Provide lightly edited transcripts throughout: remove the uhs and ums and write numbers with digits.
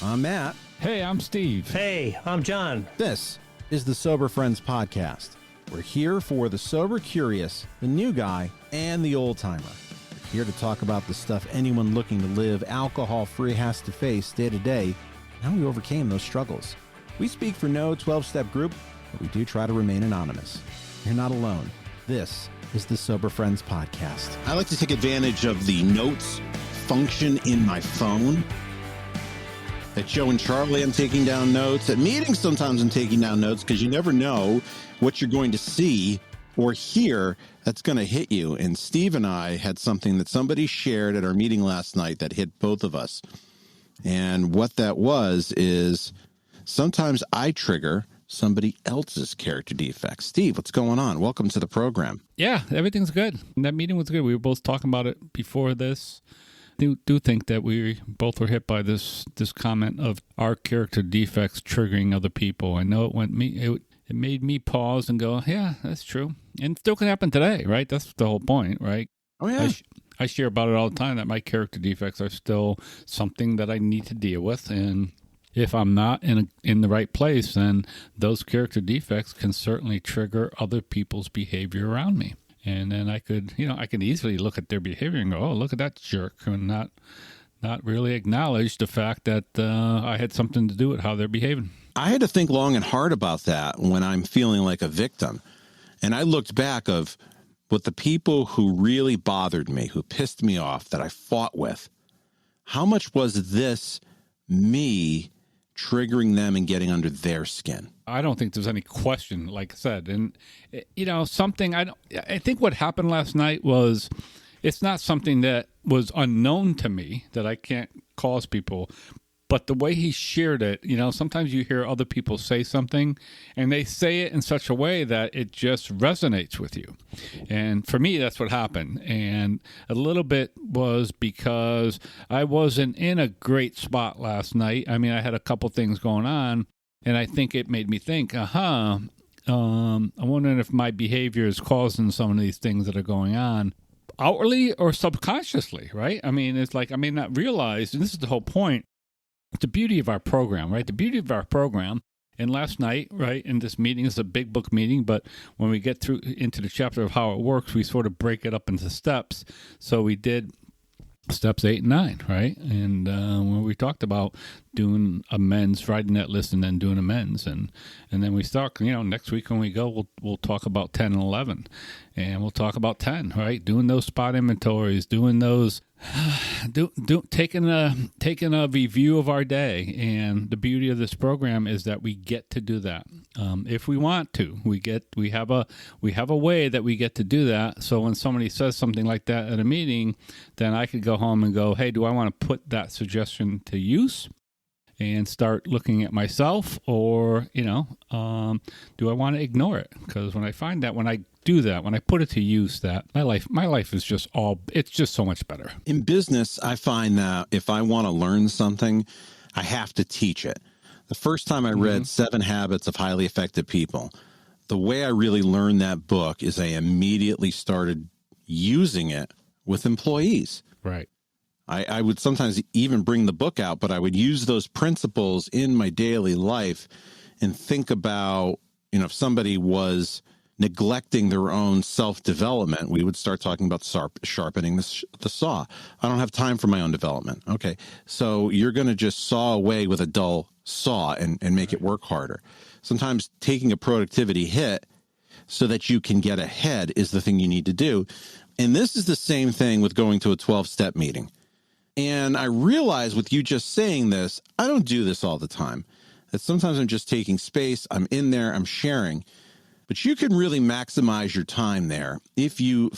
I'm Matt. Hey, I'm Steve. Hey, I'm John. This is the Sober Friends Podcast. We're here for the sober curious, the new guy, and the old timer. We're here to talk about the stuff anyone looking to live alcohol-free has to face day to day, and how we overcame those struggles. We speak for no 12-step group, but we do try to remain anonymous. You're not alone. This is the Sober Friends Podcast. I like to take advantage of the notes function in my phone. At Joe and Charlie, I'm taking down notes. At meetings, sometimes I'm taking down notes because you never know what you're going to see or hear that's going to hit you. And Steve and I had something that somebody shared at our meeting last night that hit both of us. And what that was is sometimes I trigger somebody else's character defects. Steve, what's going on? Welcome to the program. Yeah, everything's good. That meeting was good. We were both talking about it before this. I do think that we both were hit by this comment of our character defects triggering other people. I know it made me pause and go, yeah, that's true. And it still can happen today, right? That's the whole point, right? Oh, yeah. I share about it all the time that my character defects are still something that I need to deal with. And if I'm not in the right place, then those character defects can certainly trigger other people's behavior around me. And then I could easily look at their behavior and go, oh, look at that jerk, and not really acknowledge the fact that I had something to do with how they're behaving. I had to think long and hard about that when I'm feeling like a victim. And I looked back of what the people who really bothered me, who pissed me off, that I fought with, how much was this me triggering them and getting under their skin? I don't think there's any question, like I said. And, I think what happened last night was, it's not something that was unknown to me that I can't cause people, but the way he shared it, sometimes you hear other people say something and they say it in such a way that it just resonates with you. And for me, that's what happened. And a little bit was because I wasn't in a great spot last night. I mean, I had a couple things going on, and I think it made me think, I'm wondering if my behavior is causing some of these things that are going on outwardly or subconsciously, right? I mean, it's like I may not realize, and this is the whole point, the beauty of our program, right? The beauty of our program. And last night, right, in this meeting, is a big book meeting, but when we get through into the chapter of how it works, we sort of break it up into steps. So we did steps 8 and 9, right? And when we talked about doing amends, writing that list and then doing amends. And then we start, next week when we go, we'll talk about 10 and 11. And we'll talk about 10, right? Doing those spot inventories, doing those, taking a review of our day. And the beauty of this program is that we get to do that. If we want to, we have a way that we get to do that. So when somebody says something like that at a meeting, then I could go home and go, hey, do I want to put that suggestion to use and start looking at myself, or, do I want to ignore it? Because when I find that, when I do that, when I put it to use, that my life is it's just so much better. In business, I find that if I want to learn something, I have to teach it. The first time I read 7 Habits of Highly Effective People, the way I really learned that book is I immediately started using it with employees. Right. I would sometimes even bring the book out, but I would use those principles in my daily life and think about, if somebody was neglecting their own self-development, we would start talking about sharpening the saw. I don't have time for my own development. Okay, so you're going to just saw away with a dull saw and make it work harder. Sometimes taking a productivity hit so that you can get ahead is the thing you need to do. And this is the same thing with going to a 12-step meeting. And I realize with you just saying this, I don't do this all the time. That sometimes I'm just taking space, I'm in there, I'm sharing. But you can really maximize your time there if you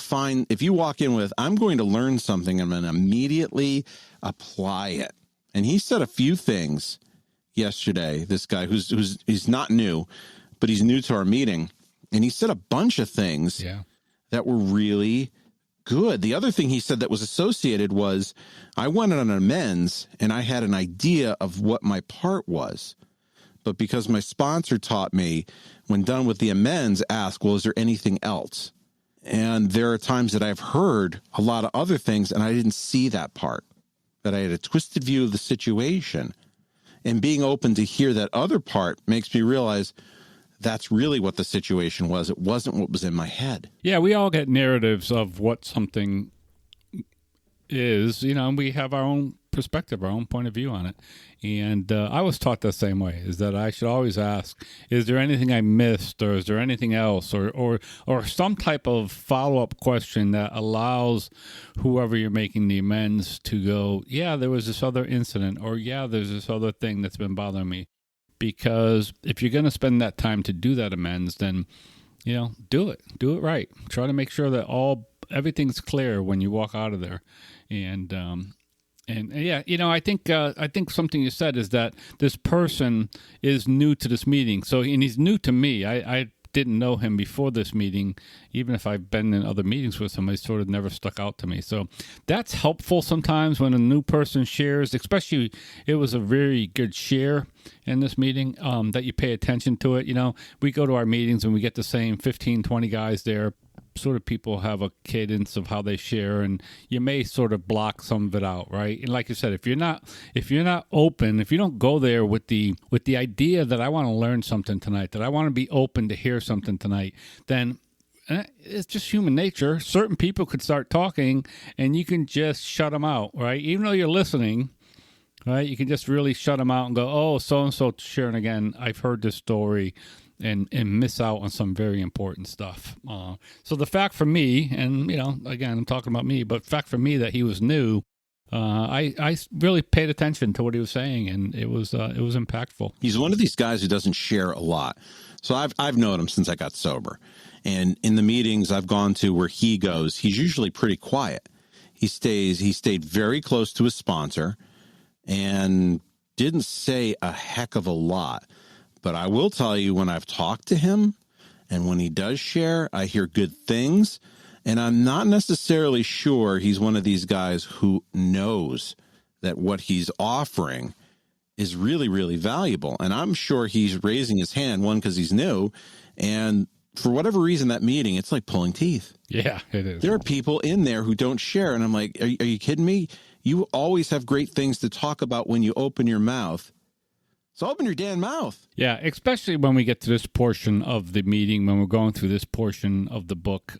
walk in with, I'm going to learn something, I'm going to immediately apply it. And he said a few things yesterday, this guy he's not new, but he's new to our meeting. And he said a bunch of things that were really good. The other thing he said that was associated was, I went on an amends and I had an idea of what my part was. But because my sponsor taught me, when done with the amends, ask, well, is there anything else? And there are times that I've heard a lot of other things and I didn't see that part, that I had a twisted view of the situation. And being open to hear that other part makes me realize that's really what the situation was. It wasn't what was in my head. Yeah, we all get narratives of what something is, and we have our own perspective, our own point of view on it. And I was taught the same way, is that I should always ask, is there anything I missed, or is there anything else, or some type of follow-up question that allows whoever you're making the amends to go, yeah, there was this other incident, or yeah, there's this other thing that's been bothering me. Because if you're going to spend that time to do that amends, then, do it right. Try to make sure that everything's clear when you walk out of there. And yeah, I think something you said is that this person is new to this meeting. So, and he's new to me. I didn't know him before this meeting. Even if I've been in other meetings with him, he sort of never stuck out to me. So that's helpful sometimes when a new person shares, especially it was a very good share in this meeting, that you pay attention to it. We go to our meetings and we get the same 15, 20 guys there. Sort of people have a cadence of how they share, and you may sort of block some of it out, right? And like you said, if you're not open, if you don't go there with the idea that I want to learn something tonight, that I want to be open to hear something tonight, then it's just human nature. Certain people could start talking, and you can just shut them out, right? Even though you're listening, right? You can just really shut them out and go, oh, so and so sharing again. I've heard this story. And miss out on some very important stuff. So the fact for me, and again, I'm talking about me, but fact for me that he was new, I really paid attention to what he was saying, and it was impactful. He's one of these guys who doesn't share a lot. So I've known him since I got sober, and in the meetings I've gone to where he goes, he's usually pretty quiet. He stayed very close to his sponsor, and didn't say a heck of a lot. But I will tell you, when I've talked to him and when he does share, I hear good things. And I'm not necessarily sure he's one of these guys who knows that what he's offering is really, really valuable. And I'm sure he's raising his hand, one, because he's new. And for whatever reason, that meeting, it's like pulling teeth. Yeah, it is. There are people in there who don't share. And I'm like, are you kidding me? You always have great things to talk about when you open your mouth. So open your damn mouth. Yeah, especially when we get to this portion of the meeting, when we're going through this portion of the book.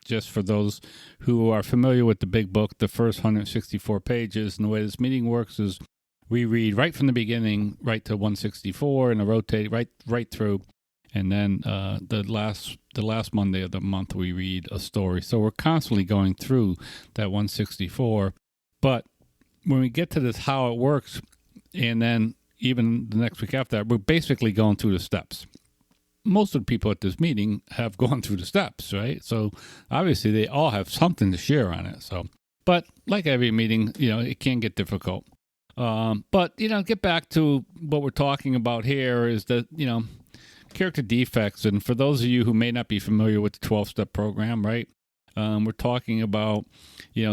Just for those who are familiar with the big book, the first 164 pages, and the way this meeting works is we read right from the beginning right to 164, and rotate right through, and then the last Monday of the month we read a story. So we're constantly going through that 164. But when we get to this how it works, and then even the next week after that, we're basically going through the steps. Most of the people at this meeting have gone through the steps, right? So obviously they all have something to share on it. So, but like every meeting, it can get difficult. But get back to what we're talking about here is that, character defects. And for those of you who may not be familiar with the 12-step program, right? We're talking about,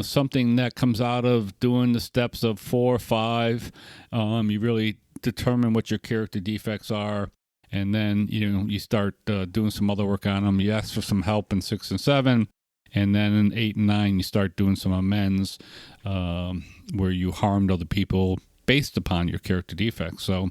something that comes out of doing the steps of 4 or 5. You really determine what your character defects are, and then you start doing some other work on them. You ask for some help in 6 and 7, and then in 8 and 9 you start doing some amends, where you harmed other people based upon your character defects. So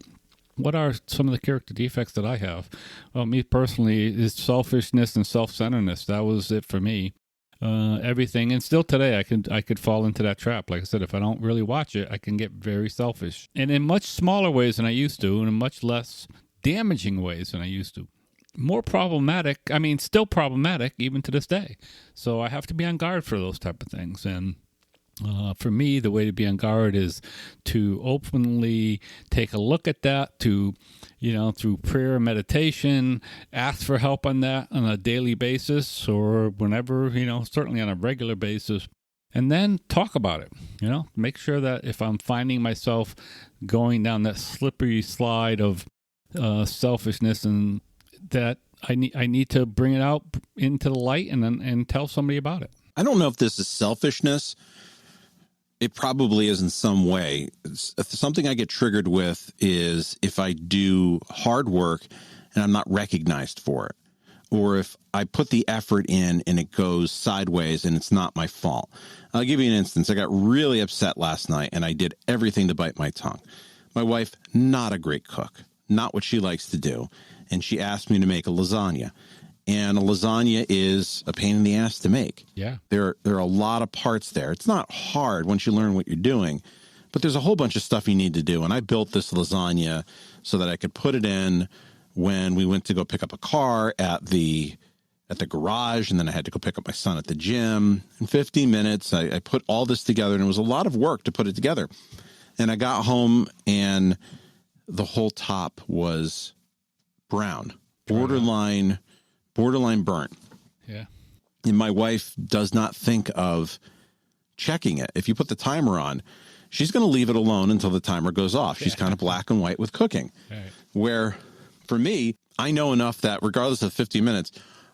what are some of the character defects that I have? Well, me personally is selfishness and self-centeredness. That was it for me. Everything, and still today I could fall into that trap. Like I said, if I don't really watch it, I can get very selfish, and in much smaller ways than I used to, and in much less damaging ways than I used to. More problematic, still problematic even to this day. So I have to be on guard for those type of things. And for me, the way to be on guard is to openly take a look at that, to, through prayer and meditation, ask for help on that on a daily basis, or whenever, certainly on a regular basis, and then talk about it. Make sure that if I'm finding myself going down that slippery slide of selfishness, and that I need to bring it out into the light and tell somebody about it. I don't know if this is selfishness. It probably is in some way. Something I get triggered with is if I do hard work and I'm not recognized for it, or if I put the effort in and it goes sideways and it's not my fault. I'll give you an instance. I got really upset last night and I did everything to bite my tongue. My wife, not a great cook, not what she likes to do. And she asked me to make a lasagna. And a lasagna is a pain in the ass to make. Yeah. There are a lot of parts there. It's not hard once you learn what you're doing, but there's a whole bunch of stuff you need to do. And I built this lasagna so that I could put it in when we went to go pick up a car at the garage, and then I had to go pick up my son at the gym. In 15 minutes, I put all this together, and it was a lot of work to put it together. And I got home, and the whole top was brown, borderline burnt. Yeah. And my wife does not think of checking it. If you put the timer on, she's going to leave it alone until the timer goes off. She's kind of black and white with cooking. Right. Where for me, I know enough that regardless of 50 minutes,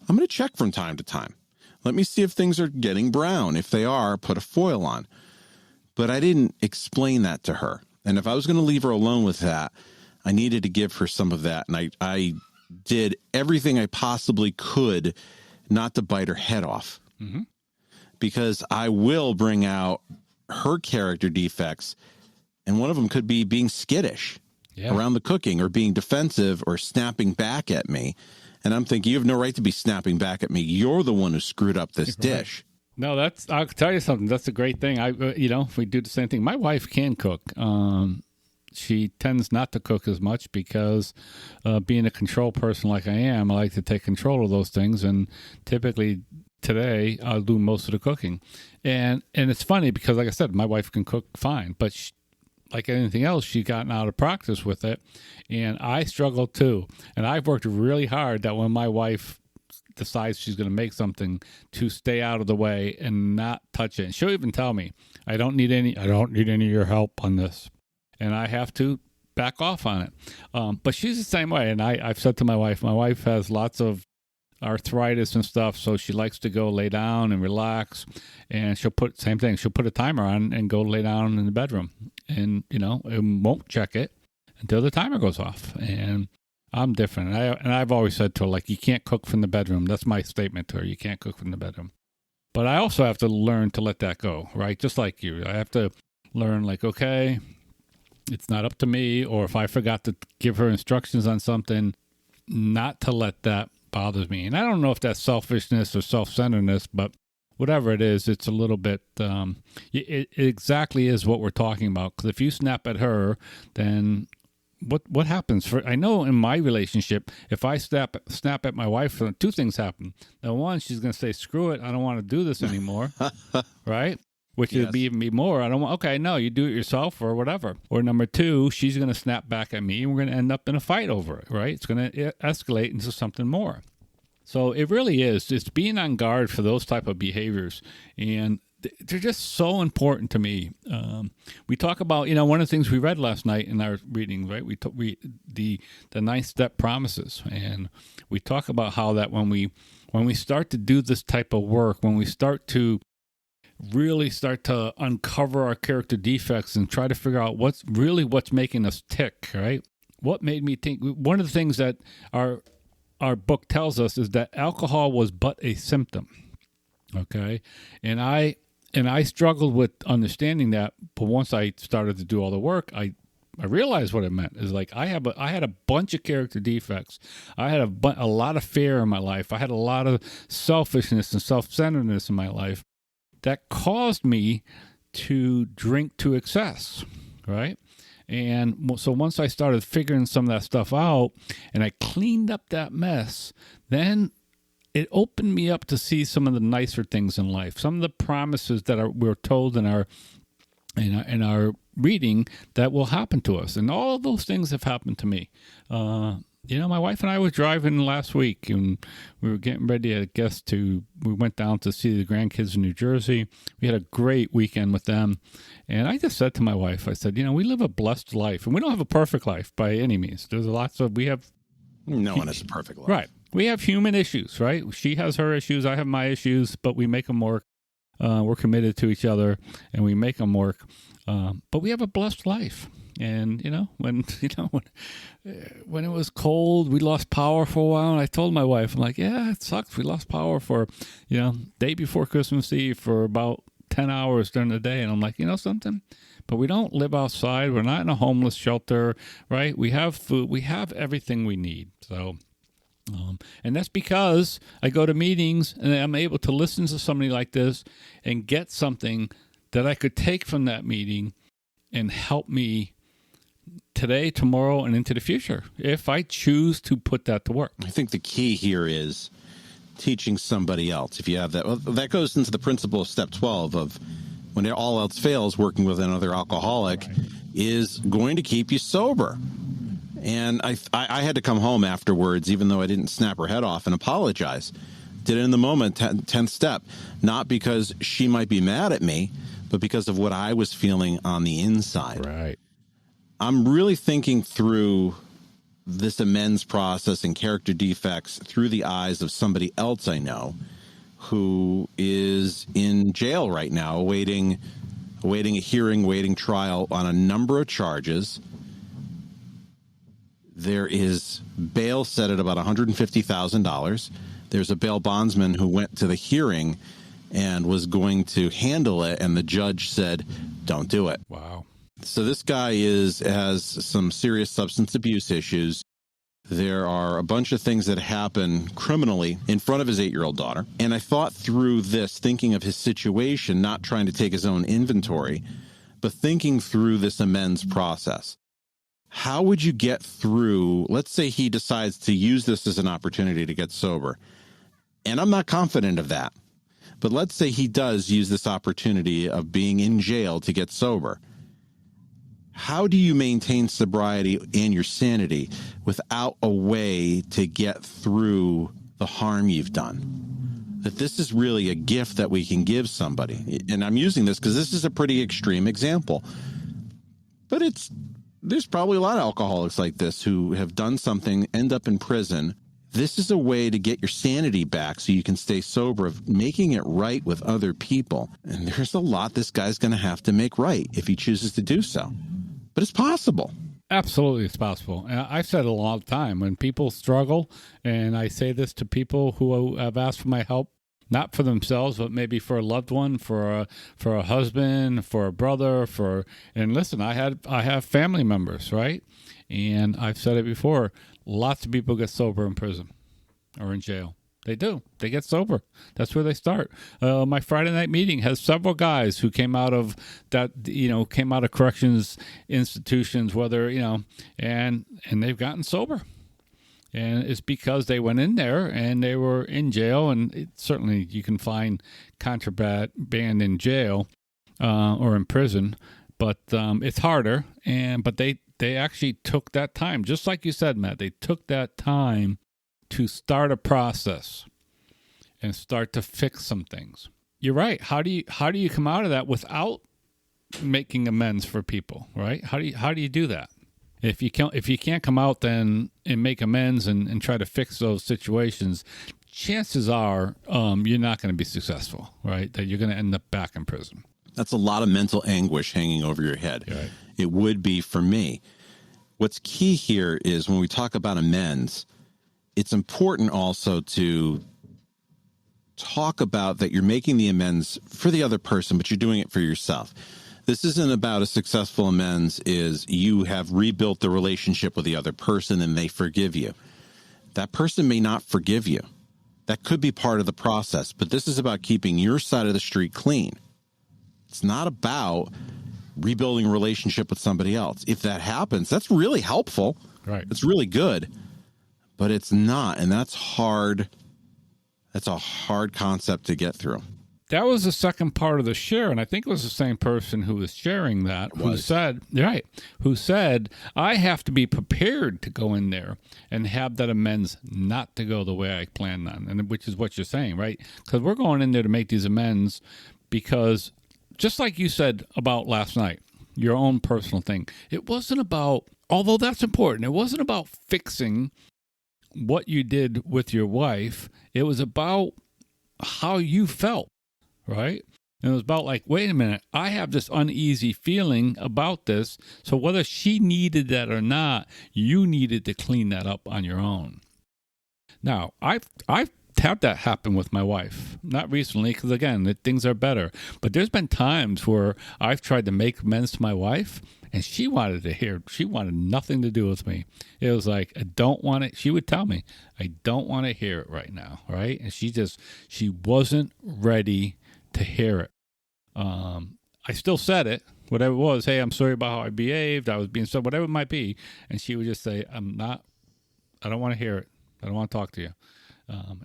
I'm going to check from time to time. Let me see if things are getting brown. If they are, put a foil on. But I didn't explain that to her. And if I was going to leave her alone with that, I needed to give her some of that. And I did everything I possibly could not to bite her head off. Mm-hmm. Because I will bring out her character defects. And one of them could be being skittish around the cooking, or being defensive, or snapping back at me. And I'm thinking, you have no right to be snapping back at me. You're the one who screwed up this dish. No, I'll tell you something. That's a great thing. We do the same thing. My wife can cook. She tends not to cook as much because being a control person like I am, I like to take control of those things. And typically today I'll do most of the cooking. And it's funny because, like I said, my wife can cook fine, but like anything else, she's gotten out of practice with it. And I struggle too. And I've worked really hard that when my wife decides she's going to make something, to stay out of the way and not touch it. And she'll even tell me, I don't need any of your help on this. And I have to back off on it. But she's the same way. And I've said to my wife has lots of arthritis and stuff, so she likes to go lay down and relax. And she'll put a timer on and go lay down in the bedroom. And, it won't check it until the timer goes off. And I'm different. And I've always said to her, like, you can't cook from the bedroom. That's my statement to her. You can't cook from the bedroom. But I also have to learn to let that go, right? Just like you. I have to learn, like, okay, it's not up to me. Or if I forgot to give her instructions on something, not to let that bother me. And I don't know if that's selfishness or self-centeredness, but whatever it is, it's a little bit, it exactly is what we're talking about. Because if you snap at her, then what happens? I know in my relationship, if I snap at my wife, two things happen. Now, one, she's going to say, screw it, I don't want to do this anymore, right? Which would be even be more. I don't want, okay, no, you do it yourself or whatever. Or number two, she's going to snap back at me and we're going to end up in a fight over it, right? It's going to escalate into something more. So it really is. It's being on guard for those type of behaviors. And they're just so important to me. We talk about, one of the things we read last night in our reading, right? The 9th step promises. And we talk about how that when we start to do this type of work, when we start to uncover our character defects and try to figure out what's making us tick, right? What made me think? One of the things that our book tells us is that alcohol was but a symptom. Okay. And I struggled with understanding that, but once I started to do all the work, I realized what it meant. Is like I had a bunch of character defects. I had a lot of fear in my life. I had a lot of selfishness and self-centeredness in my life that caused me to drink to excess, right? And so once I started figuring some of that stuff out and I cleaned up that mess, then it opened me up to see some of the nicer things in life, some of the promises that we're told in our reading that will happen to us. And all of those things have happened to me. My wife and I were driving last week and we were getting ready, we went down to see the grandkids in New Jersey. We had a great weekend with them. And I just said to my wife, I said, we live a blessed life and we don't have a perfect life by any means. No one has a perfect life. Right. We have human issues, right? She has her issues. I have my issues, but we make them work. We're committed to each other and we make them work. But we have a blessed life. And, when it was cold, we lost power for a while. And I told my wife, I'm like, yeah, it sucks. We lost power for, day before Christmas Eve for about 10 hours during the day. And I'm like, something? but we don't live outside. We're not in a homeless shelter, right? We have food. We have everything we need. So, and that's because I go to meetings and I'm able to listen to somebody like this and get something that I could take from that meeting and help me today, tomorrow, and into the future if I choose to put that to work. I think the key here is teaching somebody else. If you have that, well, that goes into the principle of step 12 of when all else fails, working with another alcoholic is going to keep you sober. And I had to come home afterwards, even though I didn't snap her head off and apologize. Did it in the moment, 10th step, not because she might be mad at me, but because of what I was feeling on the inside. Right. I'm really thinking through this amends process and character defects through the eyes of somebody else I know who is in jail right now, awaiting a hearing, waiting trial on a number of charges. There is bail set at about $150,000. There's a bail bondsman who went to the hearing and was going to handle it, and the judge said, don't do it. Wow. So this guy has some serious substance abuse issues. There are a bunch of things that happen criminally in front of his 8-year-old daughter. And I thought through this, thinking of his situation, not trying to take his own inventory, but thinking through this amends process. How would you get through, let's say he decides to use this as an opportunity to get sober. And I'm not confident of that. But let's say he does use this opportunity of being in jail to get sober. How do you maintain sobriety and your sanity without a way to get through the harm you've done? That this is really a gift that we can give somebody. And I'm using this because this is a pretty extreme example. But there's probably a lot of alcoholics like this who have done something, end up in prison. This is a way to get your sanity back so you can stay sober, of making it right with other people. And there's a lot this guy's going to have to make right if he chooses to do so. But it's possible. Absolutely, it's possible. And I've said it a lot of time when people struggle, and I say this to people who have asked for my help, not for themselves, but maybe for a loved one, for a husband, for a brother, and listen, I have family members, right? And I've said it before, lots of people get sober in prison or in jail. They do. They get sober. That's where they start. My Friday night meeting has several guys who came out of corrections institutions, and they've gotten sober. And it's because they went in there and they were in jail, and certainly you can find contraband in jail or in prison, but it's harder. But they actually took that time, just like you said, Matt. They took that time to start a process and start to fix some things. You're right. How do you come out of that without making amends for people, right? How do you do that? If you can't come out then and make amends and try to fix those situations, chances are you're not going to be successful, right? That you're going to end up back in prison. That's a lot of mental anguish hanging over your head. Right. It would be for me. What's key here is when we talk about amends, it's important also to talk about that you're making the amends for the other person, but you're doing it for yourself. This isn't about a successful amends is you have rebuilt the relationship with the other person and they forgive you. That person may not forgive you. That could be part of the process, but this is about keeping your side of the street clean. It's not about rebuilding a relationship with somebody else. If that happens, that's really helpful. Right. It's really good, but it's not. And that's hard. That's a hard concept to get through. That was the second part of the share, and I think it was the same person who was sharing that who said, I have to be prepared to go in there and have that amends not to go the way I planned on, and which is what you're saying, right? Because we're going in there to make these amends because just like you said about last night, your own personal thing, it wasn't about, although that's important, it wasn't about fixing what you did with your wife. It was about how you felt. Right? And it was about like, wait a minute, I have this uneasy feeling about this. So whether she needed that or not, you needed to clean that up on your own. Now, I've had that happen with my wife. Not recently, because again, things are better. But there's been times where I've tried to make amends to my wife, and she wanted nothing to do with me. It was like, I don't want it. She would tell me, I don't want to hear it right now, right? And she wasn't ready to hear it. I still said it, whatever it was. Hey, I'm sorry about how I behaved. I was being so, whatever it might be. And she would just say, I don't want to hear it. I don't want to talk to you.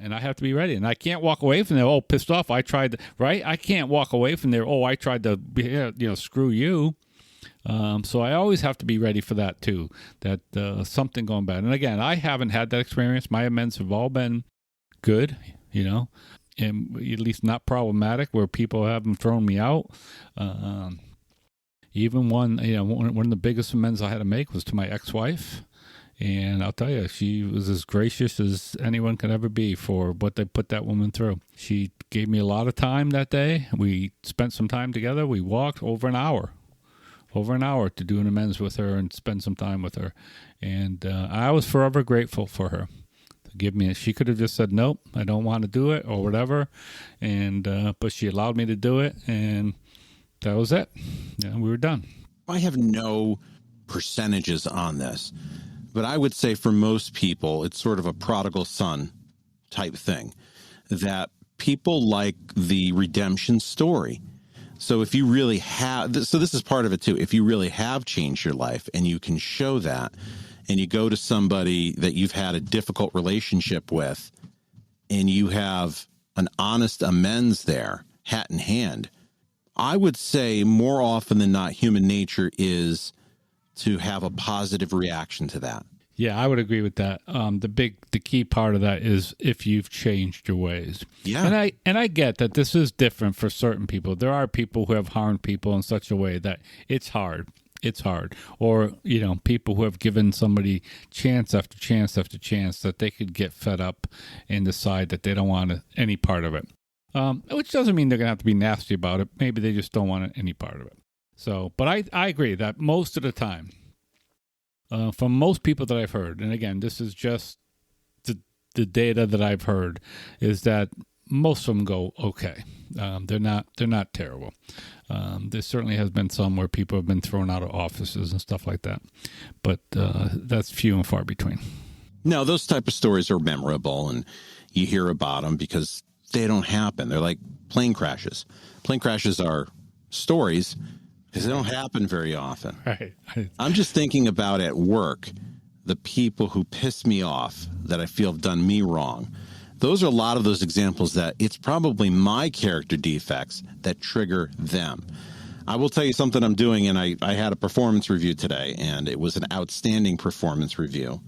And I have to be ready. And I can't walk away from there, pissed off. I can't walk away from there, I tried to, screw you. So I always have to be ready for that too, that something going bad. And again, I haven't had that experience. My amends have all been good, and at least not problematic where people haven't thrown me out. Even one of the biggest amends I had to make was to my ex-wife. And I'll tell you, she was as gracious as anyone could ever be for what they put that woman through. She gave me a lot of time that day. We spent some time together. We walked over an hour to do an amends with her and spend some time with her. And I was forever grateful for her to give me. She could have just said, nope, I don't want to do it or whatever. And but she allowed me to do it. And that was it. We were done. I have no percentages on this. But I would say for most people, it's sort of a prodigal son type thing, that people like the redemption story. So if you really have, so this is part of it too. If you really have changed your life and you can show that, and you go to somebody that you've had a difficult relationship with, and you have an honest amends there, hat in hand, I would say more often than not, human nature is to have a positive reaction to that. Yeah, I would agree with that. The key part of that is if you've changed your ways. Yeah. And I get that this is different for certain people. There are people who have harmed people in such a way that it's hard. It's hard. Or, people who have given somebody chance after chance after chance that they could get fed up and decide that they don't want any part of it. Which doesn't mean they're going to have to be nasty about it. Maybe they just don't want any part of it. So, but I agree that most of the time, from most people that I've heard, and again, this is just the data that I've heard, is that most of them go okay. They're not terrible. There certainly has been some where people have been thrown out of offices and stuff like that, but that's few and far between. No, those type of stories are memorable, and you hear about them because they don't happen. They're like plane crashes. Plane crashes are stories because they don't happen very often. Right. I'm just thinking about at work, the people who piss me off that I feel have done me wrong. Those are a lot of those examples that it's probably my character defects that trigger them. I will tell you something I'm doing, and I had a performance review today, and it was an outstanding performance review,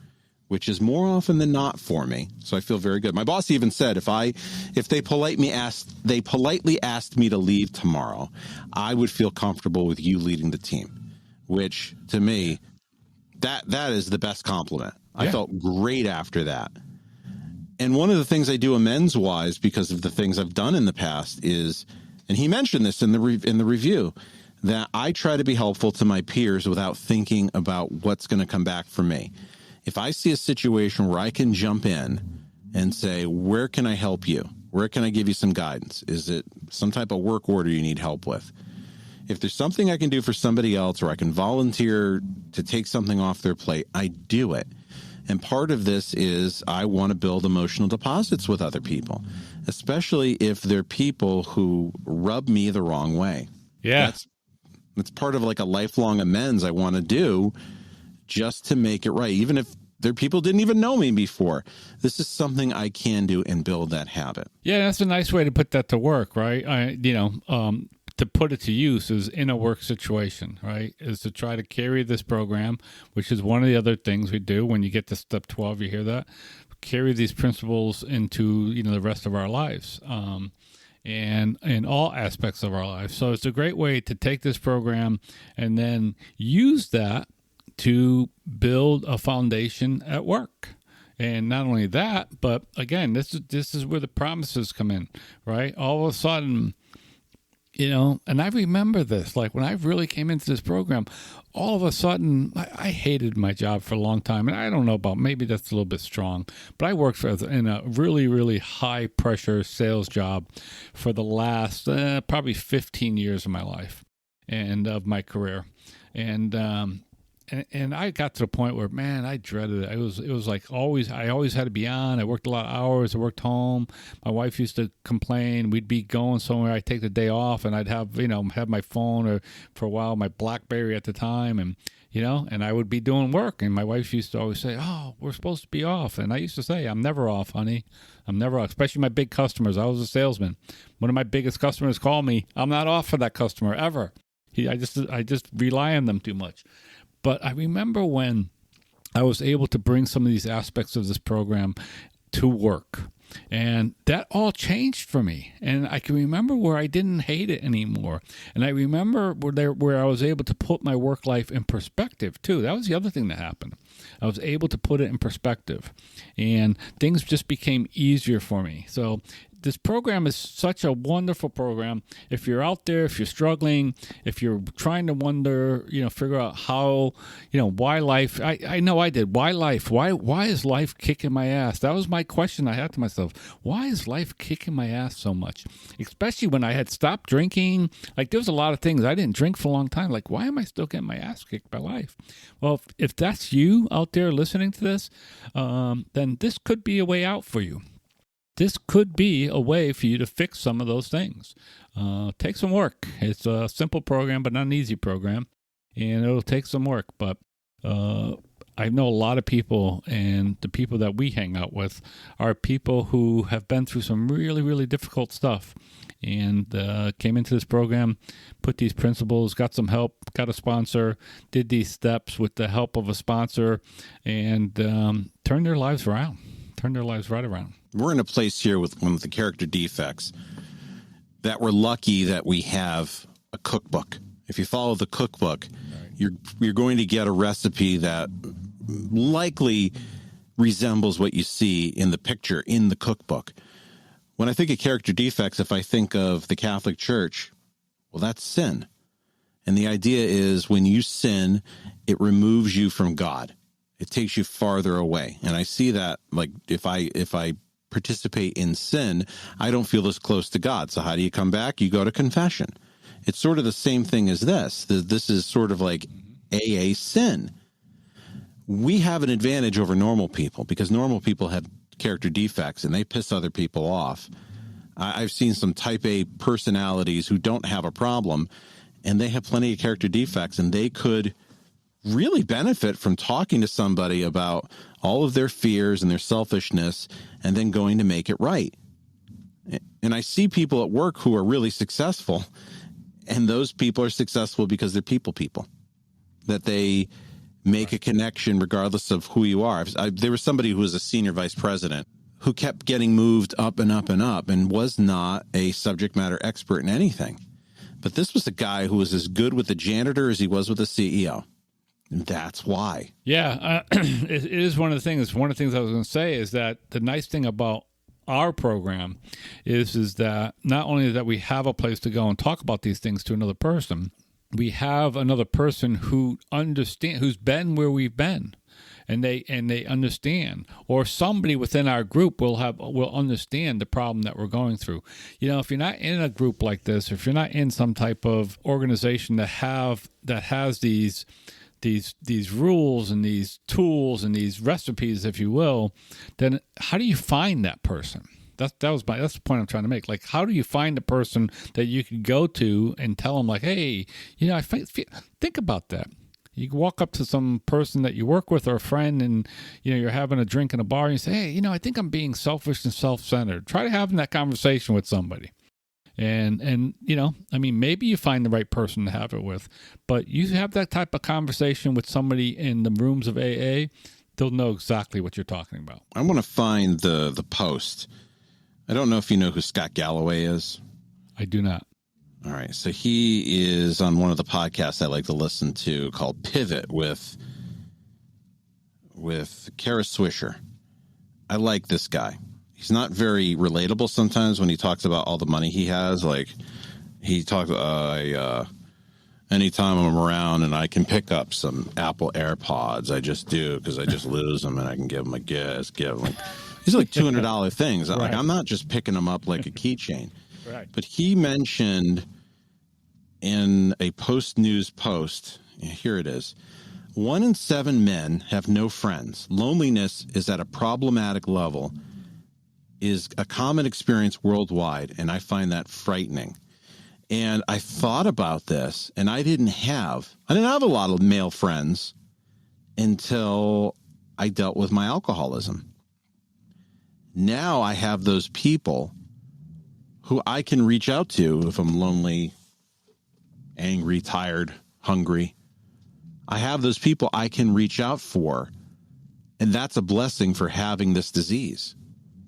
which is more often than not for me. So I feel very good. My boss even said if they politely asked me to leave tomorrow, I would feel comfortable with you leading the team, which to me, that is the best compliment. Yeah. I felt great after that. And one of the things I do amends wise, because of the things I've done in the past, is, and he mentioned this in the review, that I try to be helpful to my peers without thinking about what's going to come back for me. If I see a situation where I can jump in and say, where can I help you? Where can I give you some guidance? Is it some type of work order you need help with? If there's something I can do for somebody else, or I can volunteer to take something off their plate, I do it. And part of this is I want to build emotional deposits with other people, especially if they're people who rub me the wrong way. Yeah. That's part of like a lifelong amends I want to do, just to make it right. Even if their people didn't even know me before, this is something I can do and build that habit. Yeah, that's a nice way to put that to work, right? To put it to use is in a work situation, right? Is to try to carry this program, which is one of the other things we do when you get to step 12, you hear that? Carry these principles into, the rest of our lives. And in all aspects of our lives. So it's a great way to take this program and then use that to build a foundation at work. And not only that, but again, this is where the promises come in, right? All of a sudden, and I remember this, like when I really came into this program, all of a sudden, I hated my job for a long time. And I don't know about, maybe that's a little bit strong, but I worked in a really, really high pressure sales job for the last probably 15 years of my life and of my career. And I got to the point where, man, I dreaded it. It was like I always had to be on. I worked a lot of hours. I worked home. My wife used to complain. We'd be going somewhere. I'd take the day off, and I'd have my phone, or for a while my BlackBerry at the time, and and I would be doing work. And my wife used to always say, "Oh, we're supposed to be off," and I used to say, "I'm never off, honey. I'm never off." Especially my big customers. I was a salesman. One of my biggest customers called me. I'm not off for that customer ever. I just rely on them too much. But I remember when I was able to bring some of these aspects of this program to work, and that all changed for me. And I can remember where I didn't hate it anymore. And I remember where I was able to put my work life in perspective too. That was the other thing that happened. I was able to put it in perspective, and things just became easier for me. So this program is such a wonderful program. If you're out there, if you're struggling, if you're trying to wonder, figure out how, why life, I know I did. Why life? Why is life kicking my ass? That was my question I had to myself. Why is life kicking my ass so much? Especially when I had stopped drinking. Like, there was a lot of things. I didn't drink for a long time. Like, why am I still getting my ass kicked by life? Well, if that's you out there listening to this, then this could be a way out for you. This could be a way for you to fix some of those things. Take some work. It's a simple program, but not an easy program, and it'll take some work. But I know a lot of people, and the people that we hang out with are people who have been through some really, really difficult stuff, and came into this program, put these principles, got some help, got a sponsor, did these steps with the help of a sponsor, and turned their lives around. Turn their lives right around. We're in a place here with one of the character defects that we're lucky that we have a cookbook. If you follow the cookbook, right, you're going to get a recipe that likely resembles what you see in the picture in the cookbook. When I think of character defects, if I think of the Catholic Church, well, that's sin. And the idea is when you sin, it removes you from God. It takes you farther away. And I see that, like, if I participate in sin, I don't feel as close to God. So how do you come back? You go to confession. It's sort of the same thing as this. This is sort of like AA sin. We have an advantage over normal people because normal people have character defects and they piss other people off. I've seen some type A personalities who don't have a problem and they have plenty of character defects, and they could really benefit from talking to somebody about all of their fears and their selfishness and then going to make it right. And I see people at work who are really successful, and those people are successful because they're people, that they make a connection regardless of who you are. There was somebody who was a senior vice president who kept getting moved up and up and up and was not a subject matter expert in anything. But this was a guy who was as good with the janitor as he was with the CEO. And that's why. Yeah, it is one of the things. One of the things I was going to say is that the nice thing about our program is that not only that we have a place to go and talk about these things to another person, we have another person who understand, who's been where we've been, and they understand, or somebody within our group will understand the problem that we're going through. If you're not in a group like this, if you're not in some type of organization that has these rules and these tools and these recipes, if you will, then how do you find that person? That's the point I'm trying to make. Like, how do you find a person that you can go to and tell them, like, hey, think about that. You can walk up to some person that you work with or a friend, and you're having a drink in a bar, and you say, hey, I think I'm being selfish and self-centered. Try having that conversation with somebody. And maybe you find the right person to have it with, but you have that type of conversation with somebody in the rooms of AA, they'll know exactly what you're talking about. I want to find the post. I don't know if you know who Scott Galloway is. I do not. All right. So he is on one of the podcasts I like to listen to called Pivot with Kara Swisher. I like this guy. He's not very relatable sometimes when he talks about all the money he has. Like, he talks, anytime I'm around and I can pick up some Apple AirPods, I just do, because I just lose them and I can give them a gift. Like, these are like $200 things. Right. Like, I'm not just picking them up like a keychain. Right. But he mentioned in a post-news post, here it is, 1 in 7 men have no friends. Loneliness is at a problematic level, is a common experience worldwide, and I find that frightening. And I thought about this, and I didn't have a lot of male friends until I dealt with my alcoholism. Now I have those people who I can reach out to if I'm lonely, angry, tired, hungry. I have those people I can reach out for, and that's a blessing for having this disease.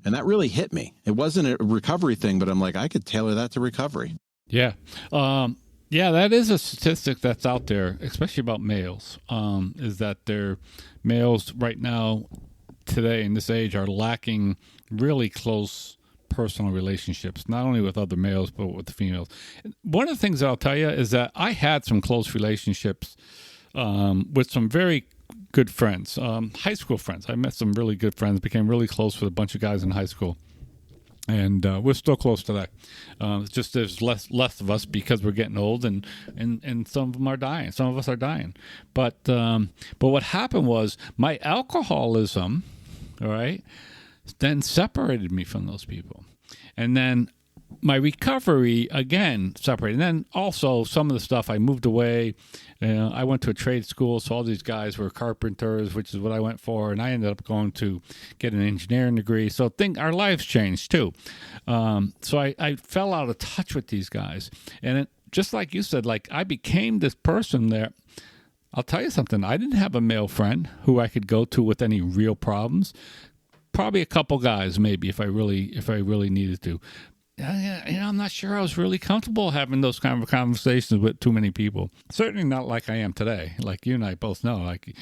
And that really hit me. It wasn't a recovery thing, but I'm like, I could tailor that to recovery. Yeah. Yeah, that is a statistic that's out there, especially about males, is that males right now, today in this age, are lacking really close personal relationships, not only with other males, but with the females. One of the things that I'll tell you is that I had some close relationships with some very good friends, high school friends. I met some really good friends, became really close with a bunch of guys in high school. And we're still close today. It's just there's less of us because we're getting old, and some of them are dying. Some of us are dying. But what happened was my alcoholism, all right, then separated me from those people. And then my recovery, again, separated. And then also some of the stuff, I moved away. I went to a trade school, so all these guys were carpenters, which is what I went for. And I ended up going to get an engineering degree. So our lives changed too. So I fell out of touch with these guys. And just like you said, like I became this person that, I'll tell you something, I didn't have a male friend who I could go to with any real problems. Probably a couple guys, maybe, if I really needed to. I'm not sure I was really comfortable having those kind of conversations with too many people. Certainly not like I am today. Like you and I both know. Like,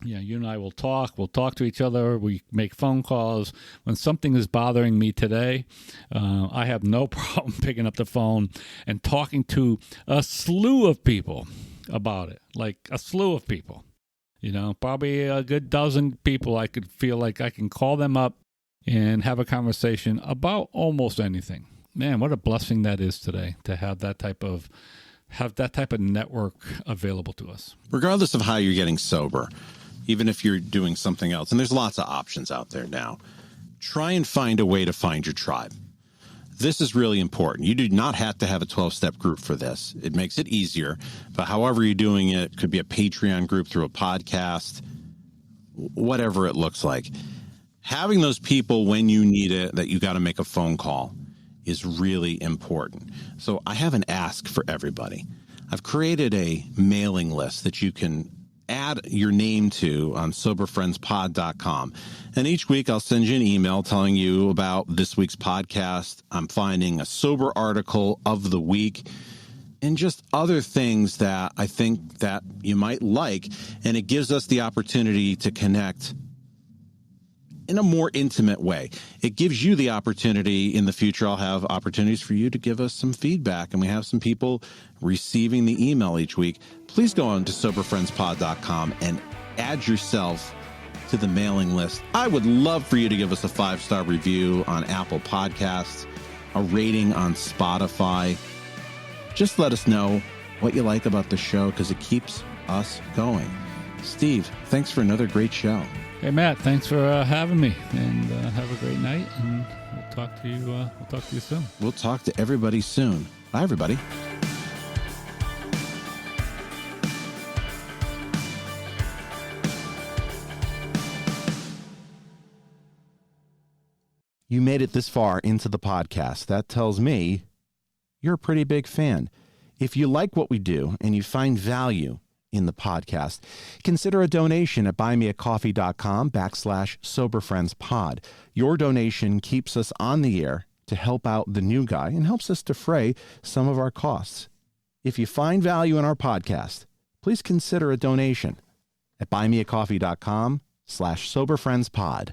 you and I will talk. We'll talk to each other. We make phone calls. When something is bothering me today, I have no problem picking up the phone and talking to a slew of people about it. Like a slew of people. Probably a good dozen people I could feel like I can call them up and have a conversation about almost anything. Man, what a blessing that is today to have that type of network available to us. Regardless of how you're getting sober, even if you're doing something else, and there's lots of options out there now, try and find a way to find your tribe. This is really important. You do not have to have a 12-step group for this. It makes it easier, but however you're doing it, could be a Patreon group through a podcast, whatever it looks like. Having those people when you need it, that you got to make a phone call, is really important. So I have an ask for everybody. I've created a mailing list that you can add your name to on soberfriendspod.com. And each week I'll send you an email telling you about this week's podcast. I'm finding a sober article of the week and just other things that I think that you might like. And it gives us the opportunity to connect in a more intimate way. It gives you the opportunity in the future. I'll have opportunities for you to give us some feedback, and we have some people receiving the email each week. Please go on to soberfriendspod.com and add yourself to the mailing list. I would love for you to give us a 5-star review on Apple Podcasts, a rating on Spotify. Just let us know what you like about the show, because it keeps us going. Steve, thanks for another great show. Hey, Matt, thanks for having me, and have a great night, and we'll talk to you soon. We'll talk to everybody soon. Bye, everybody. You made it this far into the podcast. That tells me you're a pretty big fan. If you like what we do and you find value in the podcast, consider a donation at buymeacoffee.com/soberfriendspod. Your donation keeps us on the air to help out the new guy and helps us defray some of our costs. If you find value in our podcast, please consider a donation at buymeacoffee.com/soberfriendspod.